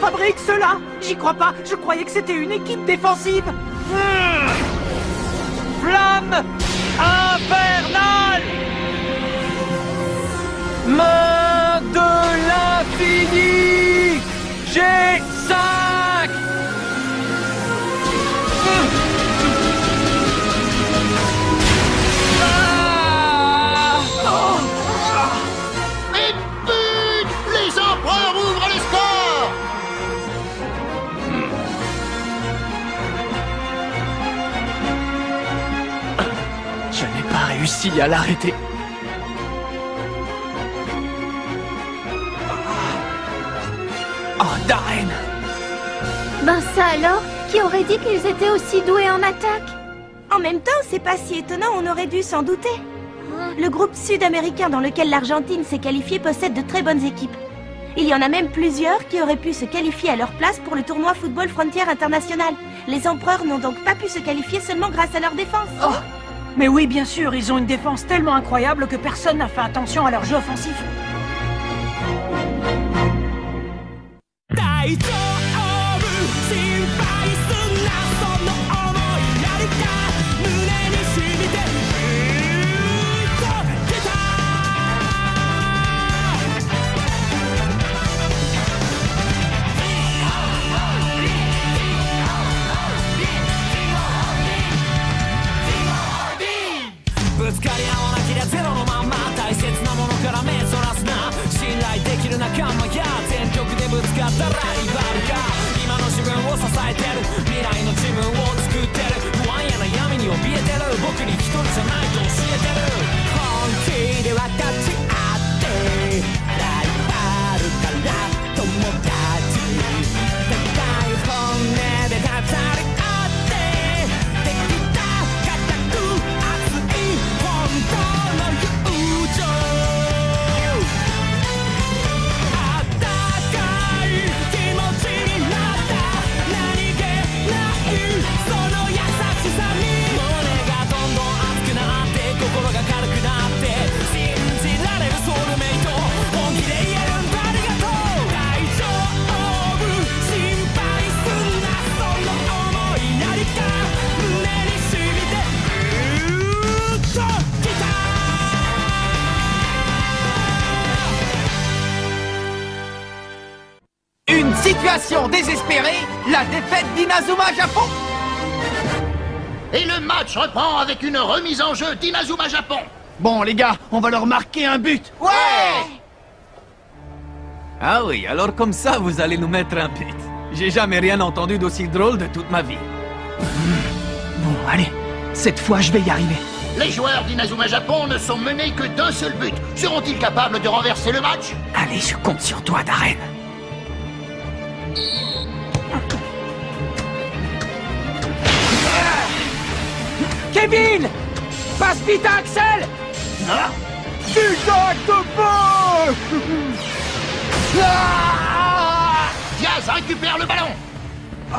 fabrique cela? J'y crois pas, je croyais que c'était une équipe défensive. Flamme infernale! Main de l'infini! G5! Et but! Les empereurs ouvrent les scores! Je n'ai pas réussi à l'arrêter. Oh, Darren! Ben ça alors? Qui aurait dit qu'ils étaient aussi doués en attaque? En même temps, c'est pas si étonnant, on aurait dû s'en douter. Le groupe sud-américain dans lequel l'Argentine s'est qualifiée possède de très bonnes équipes. Il y en a même plusieurs qui auraient pu se qualifier à leur place pour le tournoi Football Frontier International. Les empereurs n'ont donc pas pu se qualifier seulement grâce à leur défense. Oh! Mais oui, bien sûr, ils ont une défense tellement incroyable que personne n'a fait attention à leur jeu offensif. Situation désespérée, la défaite d'Inazuma Japon. Et le match reprend avec une remise en jeu d'Inazuma Japon. Bon les gars, on va leur marquer un but. Ouais! Ah oui, alors comme ça, vous allez nous mettre un but. J'ai jamais rien entendu d'aussi drôle de toute ma vie. Bon, allez, cette fois je vais y arriver. Les joueurs d'Inazuma Japon ne sont menés que d'un seul but. Seront-ils capables de renverser le match? Allez, je compte sur toi, Darren. Kevin! Passe vite à Axel! Exact de feu! Diaz récupère le ballon.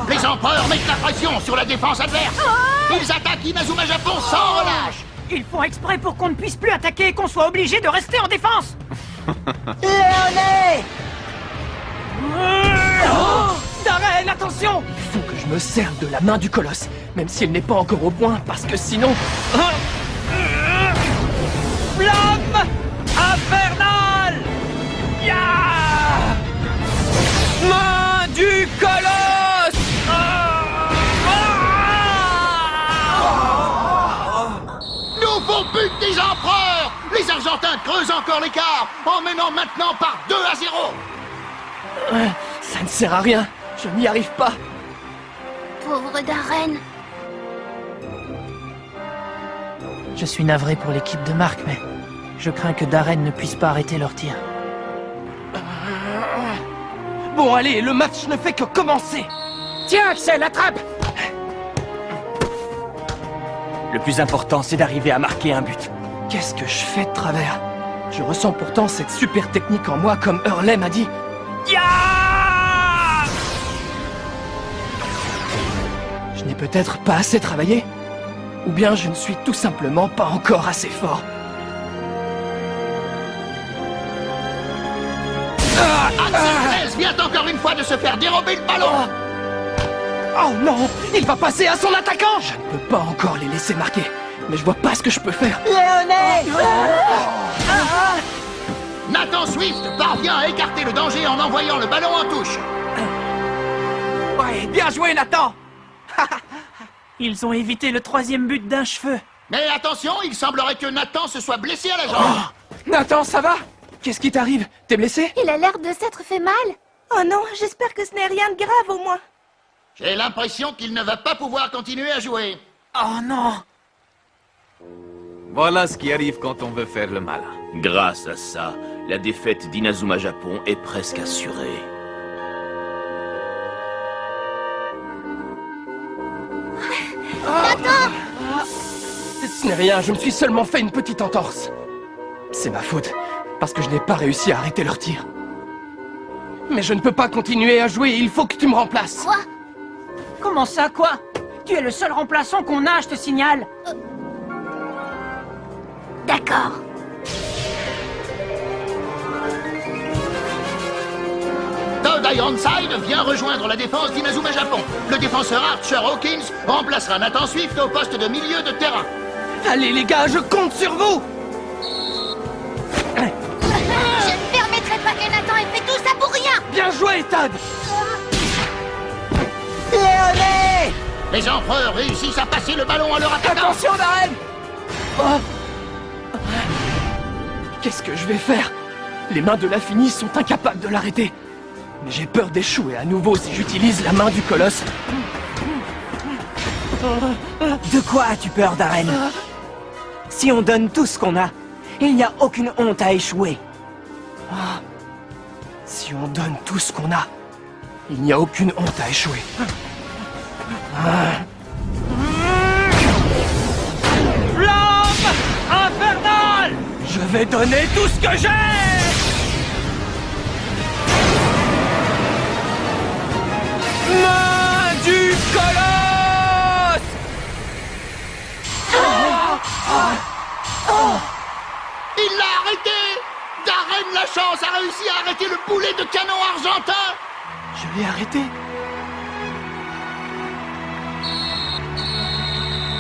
Les empereurs mettent la pression sur la défense adverse. Ils attaquent Inazuma Japon sans relâche. Ils font exprès pour qu'on ne puisse plus attaquer et qu'on soit obligé de rester en défense. Léoné! Darren, attention! Il faut que je me serve de la main du colosse, même s'il n'est pas encore au point, parce que sinon... Flamme infernale! Ya! Main du colosse! Nouveau but des empereurs. Les Argentins creusent encore l'écart en menant maintenant par 2-0. Ça ne sert à rien, je n'y arrive pas. Pauvre Darren. Je suis navré pour l'équipe de Marc, mais je crains que Darren ne puisse pas arrêter leur tir. Bon allez, le match ne fait que commencer. Tiens, Axel, attrape! Le plus important, c'est d'arriver à marquer un but. Qu'est-ce que je fais de travers? Je ressens pourtant cette super technique en moi, comme Hurley m'a dit. Ya! Je n'ai peut-être pas assez travaillé? Ou bien je ne suis tout simplement pas encore assez fort. Axel vient encore une fois de se faire dérober le ballon. Oh non! Il va passer à son attaquant! Je ne peux pas encore les laisser marquer, mais je vois pas ce que je peux faire. Nathan Swift parvient à écarter le danger en envoyant le ballon en touche. Ouais, bien joué, Nathan. Ils ont évité le 3e but d'un cheveu. Mais attention, il semblerait que Nathan se soit blessé à la jambe. Nathan, ça va? Qu'est-ce qui t'arrive? T'es blessé? Il a l'air de s'être fait mal. Oh non, j'espère que ce n'est rien de grave au moins. J'ai l'impression qu'il ne va pas pouvoir continuer à jouer. Oh non! Voilà ce qui arrive quand on veut faire le malin. Grâce à ça, la défaite d'Inazuma Japon est presque assurée. Ce n'est rien, je me suis seulement fait une petite entorse. C'est ma faute, parce que je n'ai pas réussi à arrêter leur tir. Mais je ne peux pas continuer à jouer, il faut que tu me remplaces. Quoi? Comment ça, quoi? Tu es le seul remplaçant qu'on a, je te signale. D'accord. Todd Ironside vient rejoindre la défense d'Inazuma Japon. Le défenseur Archer Hawkins remplacera Nathan Swift au poste de milieu de terrain. Allez les gars, je compte sur vous! Je ne permettrai pas que Nathan ait fait tout ça pour rien. Bien joué, Todd! Les empereurs réussissent à passer le ballon à leur attaquant. Attention, Darren! Oh. Qu'est-ce que je vais faire? Les mains de l'Infini sont incapables de l'arrêter. Mais j'ai peur d'échouer à nouveau si j'utilise la main du colosse. De quoi as-tu peur, Darren? Si on donne tout ce qu'on a, il n'y a aucune honte à échouer. Si on donne tout ce qu'on a, il n'y a aucune honte à échouer. Flamme infernale! Je vais donner tout ce que j'ai! Main du colosse! Il l'a arrêté. Darren Lachance a réussi à arrêter le boulet de canon argentin. Je l'ai arrêté.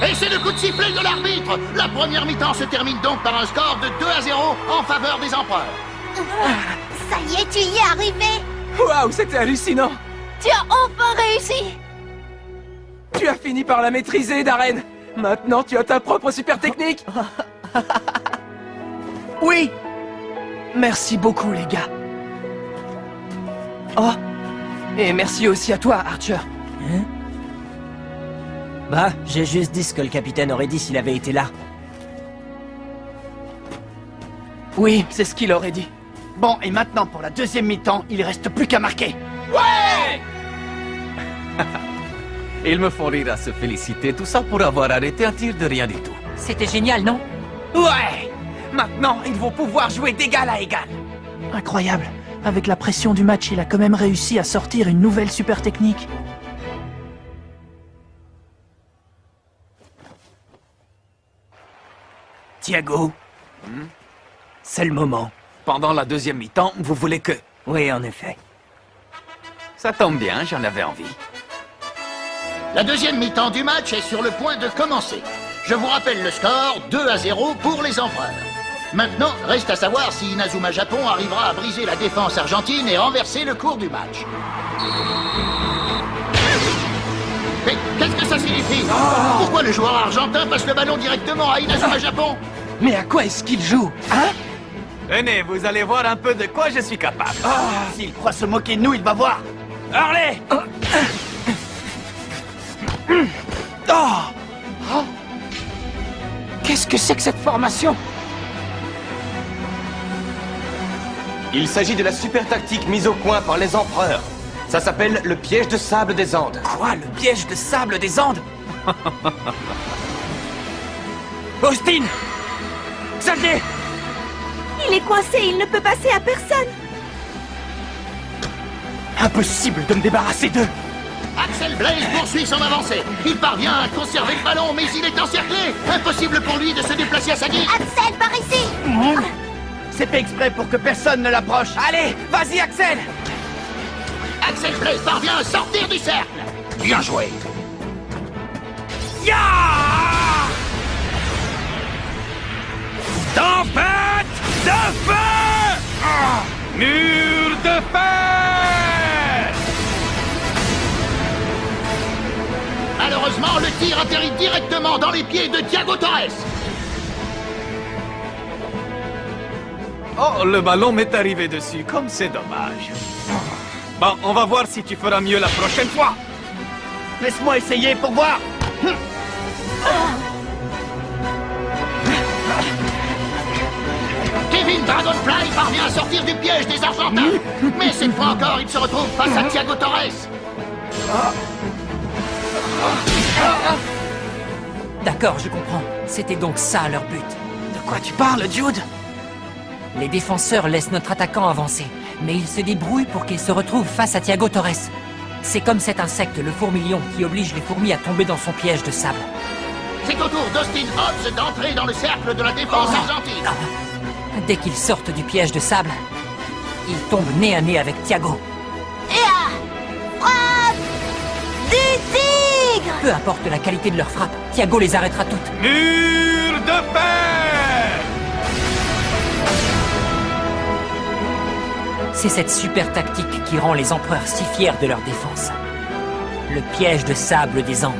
Et c'est le coup de sifflet de l'arbitre. La première mi-temps se termine donc par un score de 2-0 en faveur des empereurs. Ça y est, tu y es arrivé. Waouh, c'était hallucinant! Tu as enfin réussi. Tu as fini par la maîtriser, Darren! Maintenant, tu as ta propre super technique! Oui! Merci beaucoup, les gars. Oh! Et merci aussi à toi, Archer. Hein? Bah, j'ai juste dit ce que le capitaine aurait dit s'il avait été là. Oui, c'est ce qu'il aurait dit. Bon, et maintenant pour la deuxième mi-temps, il reste plus qu'à marquer. Ils me font rire à se féliciter, tout ça pour avoir arrêté un tir de rien du tout. C'était génial, non? Ouais! Maintenant, ils vont pouvoir jouer d'égal à égal. Incroyable. Avec la pression du match, il a quand même réussi à sortir une nouvelle super technique. Thiago, c'est le moment. Pendant la deuxième mi-temps, vous voulez que... Oui, en effet. Ça tombe bien, j'en avais envie. La deuxième mi-temps du match est sur le point de commencer. Je vous rappelle le score, 2-0 pour les empereurs. Maintenant, reste à savoir si Inazuma Japon arrivera à briser la défense argentine et renverser le cours du match. Mais qu'est-ce que ça signifie? Pourquoi le joueur argentin passe le ballon directement à Inazuma Japon? Mais à quoi est-ce qu'il joue? Hein? Venez, vous allez voir un peu de quoi je suis capable. S'il croit se moquer de nous, il va voir. Harley! Qu'est-ce que c'est que cette formation? Il s'agit de la super tactique mise au point par les empereurs. Ça s'appelle le piège de sable des Andes. Quoi, le piège de sable des Andes? Austin! Xavier! Il est coincé, il ne peut passer à personne. Impossible de me débarrasser d'eux! Axel Blaze poursuit son avancée. Il parvient à conserver le ballon, mais il est encerclé. Impossible pour lui de se déplacer à sa guise. Axel, par ici. C'est fait exprès pour que personne ne l'approche. Allez, vas-y, Axel! Axel Blaze parvient à sortir du cercle. Bien joué. Ya! Tempête de feu! Mur de fer! Malheureusement, le tir atterrit directement dans les pieds de Thiago Torres. Oh, le ballon m'est arrivé dessus, comme c'est dommage. Bon, on va voir si tu feras mieux la prochaine fois. Laisse-moi essayer pour voir. Kevin Dragonfly parvient à sortir du piège des Argentins. Mais cette fois encore, il se retrouve face à Thiago Torres. D'accord, je comprends. C'était donc ça leur but. De quoi tu parles, Jude? Les défenseurs laissent notre attaquant avancer, mais ils se débrouillent pour qu'il se retrouve face à Thiago Torres. C'est comme cet insecte, le fourmilion, qui oblige les fourmis à tomber dans son piège de sable. C'est au tour d'Austin Hobbs d'entrer dans le cercle de la défense argentine. Dès qu'ils sortent du piège de sable, ils tombent nez à nez avec Thiago. Frappe du tigre! Peu importe la qualité de leur frappe, Thiago les arrêtera toutes. Mur de fer! C'est cette super tactique qui rend les empereurs si fiers de leur défense. Le piège de sable des Andes.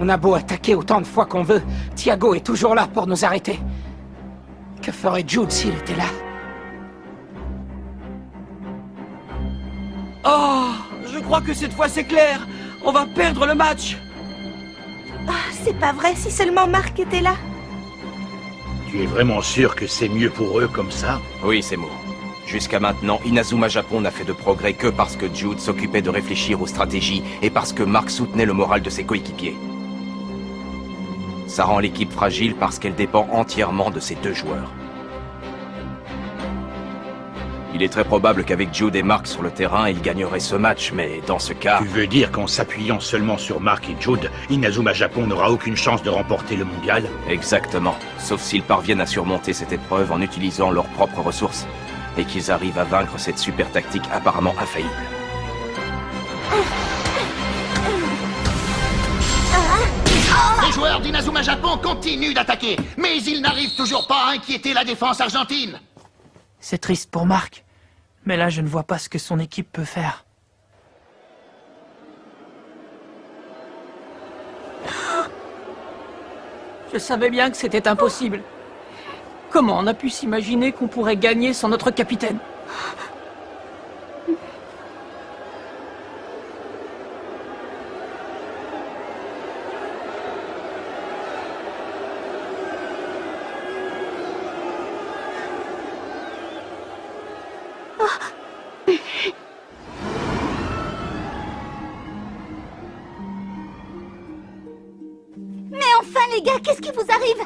On a beau attaquer autant de fois qu'on veut, Thiago est toujours là pour nous arrêter. Que ferait Jude s'il était là? Oh, je crois que cette fois c'est clair. On va perdre le match. Ah, c'est pas vrai, si seulement Marc était là. Tu es vraiment sûr que c'est mieux pour eux comme ça? Oui, c'est mot. Jusqu'à maintenant, Inazuma Japon n'a fait de progrès que parce que Jude s'occupait de réfléchir aux stratégies et parce que Mark soutenait le moral de ses coéquipiers. Ça rend l'équipe fragile parce qu'elle dépend entièrement de ces deux joueurs. Il est très probable qu'avec Jude et Mark sur le terrain, ils gagneraient ce match, mais dans ce cas... Tu veux dire qu'en s'appuyant seulement sur Mark et Jude, Inazuma Japon n'aura aucune chance de remporter le mondial? Exactement. Sauf s'ils parviennent à surmonter cette épreuve en utilisant leurs propres ressources. Et qu'ils arrivent à vaincre cette super tactique apparemment infaillible. Les joueurs d'Inazuma Japon continuent d'attaquer, mais ils n'arrivent toujours pas à inquiéter la défense argentine. C'est triste pour Marc, mais là je ne vois pas ce que son équipe peut faire. Je savais bien que c'était impossible. Comment on a pu s'imaginer qu'on pourrait gagner sans notre capitaine? Mais enfin, les gars, qu'est-ce qui vous arrive?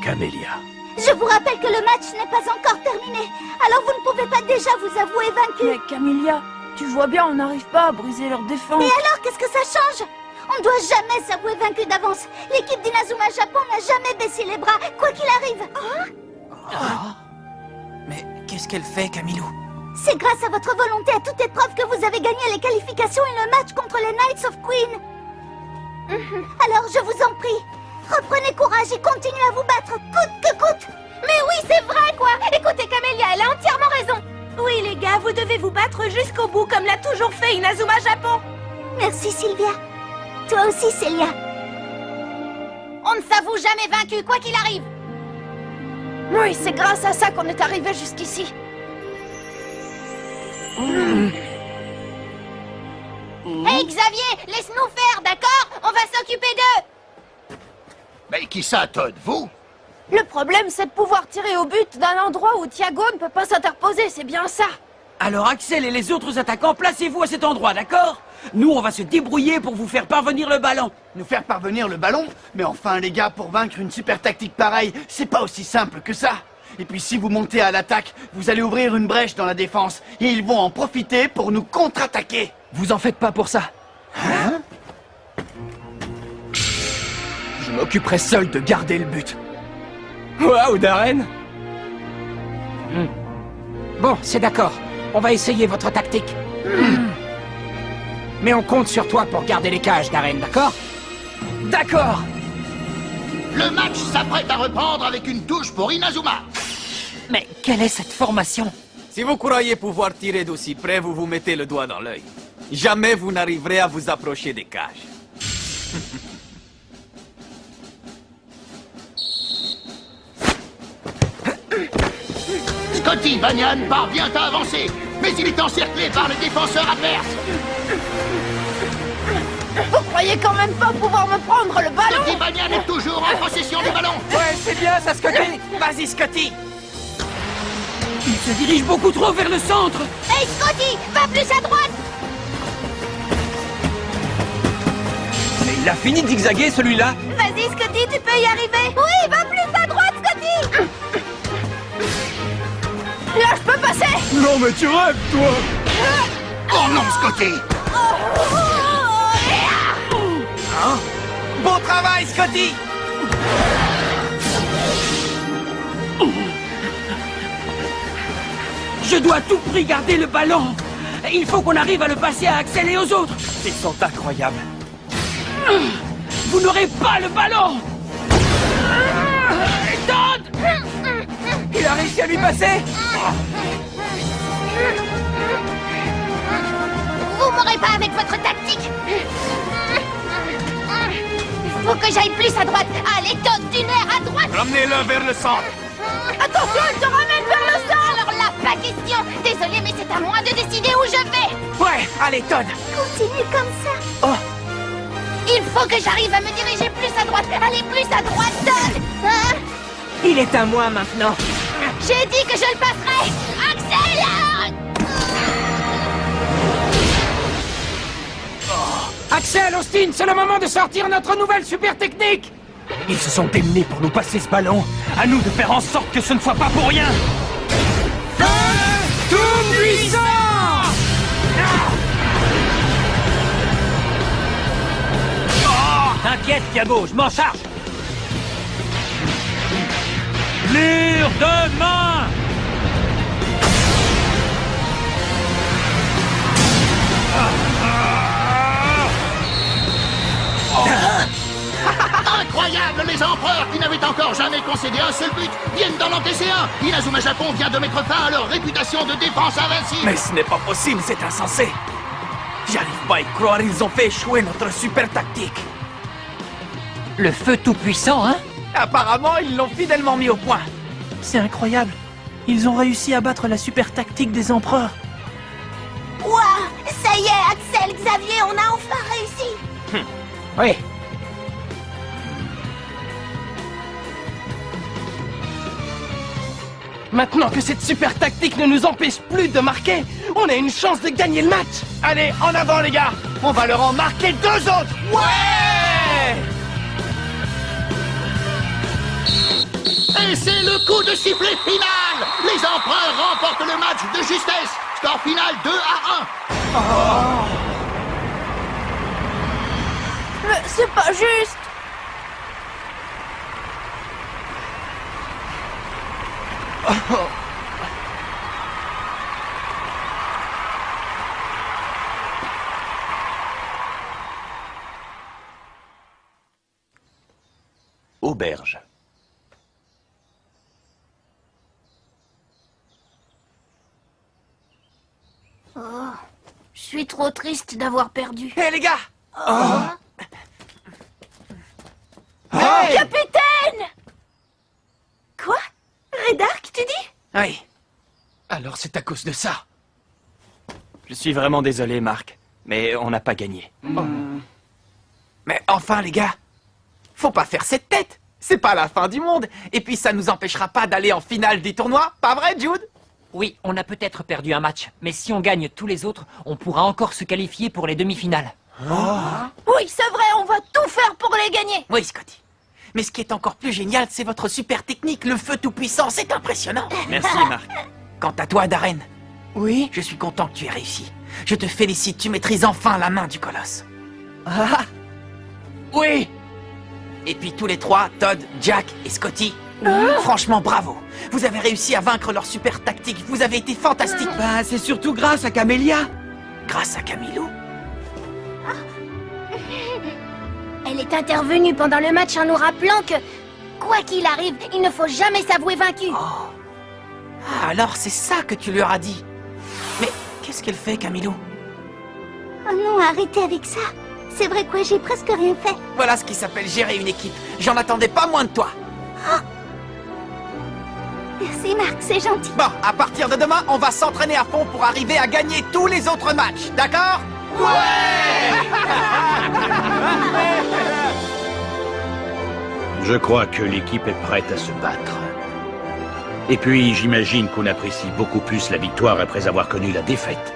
Camélia. Je vous rappelle que le match n'est pas encore terminé. Alors vous ne pouvez pas déjà vous avouer vaincu. Mais Camélia, tu vois bien, on n'arrive pas à briser leur défense. Et alors, qu'est-ce que ça change? On ne doit jamais s'avouer vaincu d'avance. L'équipe d'Inazuma Japon n'a jamais baissé les bras, quoi qu'il arrive. Mais qu'est-ce qu'elle fait, Camilou? C'est grâce à votre volonté à toute épreuve que vous avez gagné les qualifications et le match contre les Knights of Queen. Alors, je vous en prie, reprenez courage et continuez à vous battre, coûte que coûte. Mais oui, c'est vrai, quoi. Écoutez, Camélia, elle a entièrement raison. Oui, les gars, vous devez vous battre jusqu'au bout, comme l'a toujours fait Inazuma Japon. Merci, Sylvia. Toi aussi, Célia. On ne s'avoue jamais vaincu, quoi qu'il arrive. Oui, c'est grâce à ça qu'on est arrivé jusqu'ici. Hey, Xavier, laisse-nous faire, d'accord? On va s'occuper d'eux. Mais qui ça, Todd? Vous? Le problème, c'est de pouvoir tirer au but d'un endroit où Thiago ne peut pas s'interposer, c'est bien ça. Alors Axel et les autres attaquants, placez-vous à cet endroit, d'accord? Nous, on va se débrouiller pour vous faire parvenir le ballon. Nous faire parvenir le ballon? Mais enfin, les gars, pour vaincre une super tactique pareille, c'est pas aussi simple que ça. Et puis si vous montez à l'attaque, vous allez ouvrir une brèche dans la défense. Et ils vont en profiter pour nous contre-attaquer. Vous en faites pas pour ça. Hein? Je m'occuperai seul de garder le but. Waouh, Darren! Bon, c'est d'accord. On va essayer votre tactique. Mais on compte sur toi pour garder les cages, Darren, d'accord? D'accord! Le match s'apprête à reprendre avec une touche pour Inazuma. Mais quelle est cette formation? Si vous croyez pouvoir tirer d'aussi près, vous vous mettez le doigt dans l'œil. Jamais vous n'arriverez à vous approcher des cages. Scotty Banyan parvient à avancer, mais il est encerclé par le défenseur adverse. Vous croyez quand même pas pouvoir me prendre le ballon? Scotty Banyan est toujours en possession du ballon. Ouais, c'est bien ça, Scotty. Vas-y, Scotty. Il se dirige beaucoup trop vers le centre. Hey Scotty, va plus à droite! Mais il a fini de zigzaguer, celui-là. Vas-y Scotty, tu peux y arriver! Oui, va plus à droite Scotty! Là, je peux passer! Non, mais tu rêves, toi. Oh non, Scotty. Hein? Bon travail, Scotty. Je dois à tout prix garder le ballon. Il faut qu'on arrive à le passer à Axel et aux autres. Ils sont incroyables. Vous n'aurez pas le ballon. Todd! Il a réussi à lui passer. Vous m'aurez pas avec votre tactique! Faut que j'aille plus à droite! Allez, Todd, du nerf à droite! Ramenez-le vers le centre. Attention, elle te ramène vers le centre! Alors là, pas question! Désolé, mais c'est à moi de décider où je vais! Ouais, allez, Todd. Continue comme ça! Oh. Il faut que j'arrive à me diriger plus à droite! Allez, plus à droite, Todd! Hein? Il est à moi maintenant. J'ai dit que je le passerai! Axel! Axel, Austin, c'est le moment de sortir notre nouvelle super technique! Ils se sont démenés pour nous passer ce ballon. À nous de faire en sorte que ce ne soit pas pour rien. Tout puissant! T'inquiète, Thiago, je m'en charge. Mur de main. Incroyable, les empereurs qui n'avaient encore jamais concédé un seul but viennent d'en encaisser un. Inazuma Japon vient de mettre fin à leur réputation de défense invincible. Mais ce n'est pas possible, c'est insensé. J'arrive pas à y croire, ils ont fait échouer notre super tactique. Le feu tout-puissant, hein? Apparemment, ils l'ont fidèlement mis au point. C'est incroyable. Ils ont réussi à battre la super tactique des empereurs. Ouah! Ça y est, Axel, Xavier, on a enfin réussi! Oui. Maintenant que cette super tactique ne nous empêche plus de marquer, on a une chance de gagner le match. Allez, en avant, les gars. On va leur en marquer 2 autres. Ouais! Et c'est le coup de sifflet final. Les empereurs remportent le match de justesse. Score final 2-1. Mais c'est pas juste! Auberge. Oh, je suis trop triste d'avoir perdu. Hé, les gars! Hey! Capitaine! Quoi? Redark, tu dis? Oui. Alors c'est à cause de ça. Je suis vraiment désolé, Marc, mais on n'a pas gagné. Mais enfin, les gars, faut pas faire cette tête. C'est pas la fin du monde. Et puis ça nous empêchera pas d'aller en finale du tournoi. Pas vrai, Jude? Oui, on a peut-être perdu un match, mais si on gagne tous les autres, on pourra encore se qualifier pour les demi-finales. Oui, c'est vrai, on va tout faire pour les gagner. Oui, Scotty. Mais ce qui est encore plus génial, c'est votre super technique, le feu tout-puissant, c'est impressionnant. Merci, Marc. Quant à toi, Darren, Oui? je suis content que tu aies réussi. Je te félicite, tu maîtrises enfin la main du colosse. Ah! Oui! Et puis tous les trois, Todd, Jack et Scotty, franchement bravo. Vous avez réussi à vaincre leur super tactique, vous avez été fantastiques. Bah, c'est surtout grâce à Camélia. Grâce à Camilo. Elle est intervenue pendant le match en nous rappelant que, quoi qu'il arrive, il ne faut jamais s'avouer vaincu. Ah, alors c'est ça que tu leur as dit. Mais qu'est-ce qu'elle fait, Camilo? Oh non, arrêtez avec ça. C'est vrai quoi, j'ai presque rien fait. Voilà ce qui s'appelle gérer une équipe. J'en attendais pas moins de toi. Merci Marc, c'est gentil. Bon, à partir de demain, on va s'entraîner à fond pour arriver à gagner tous les autres matchs, d'accord? Je crois que l'équipe est prête à se battre. Et puis, j'imagine qu'on apprécie beaucoup plus la victoire après avoir connu la défaite.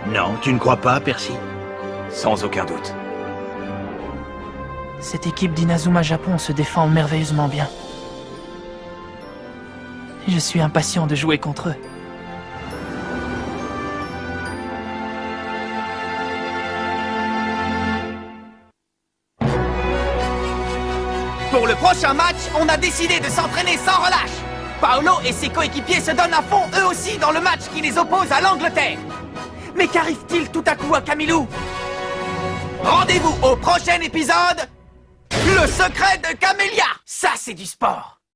Non, tu ne crois pas, Percy? Sans aucun doute. Cette équipe d'Inazuma Japon se défend merveilleusement bien. Je suis impatient de jouer contre eux. Pour le prochain match, on a décidé de s'entraîner sans relâche. Paolo et ses coéquipiers se donnent à fond eux aussi dans le match qui les oppose à l'Angleterre. Mais qu'arrive-t-il tout à coup à Camilo? Rendez-vous au prochain épisode, le secret de Camélia. Ça, c'est du sport.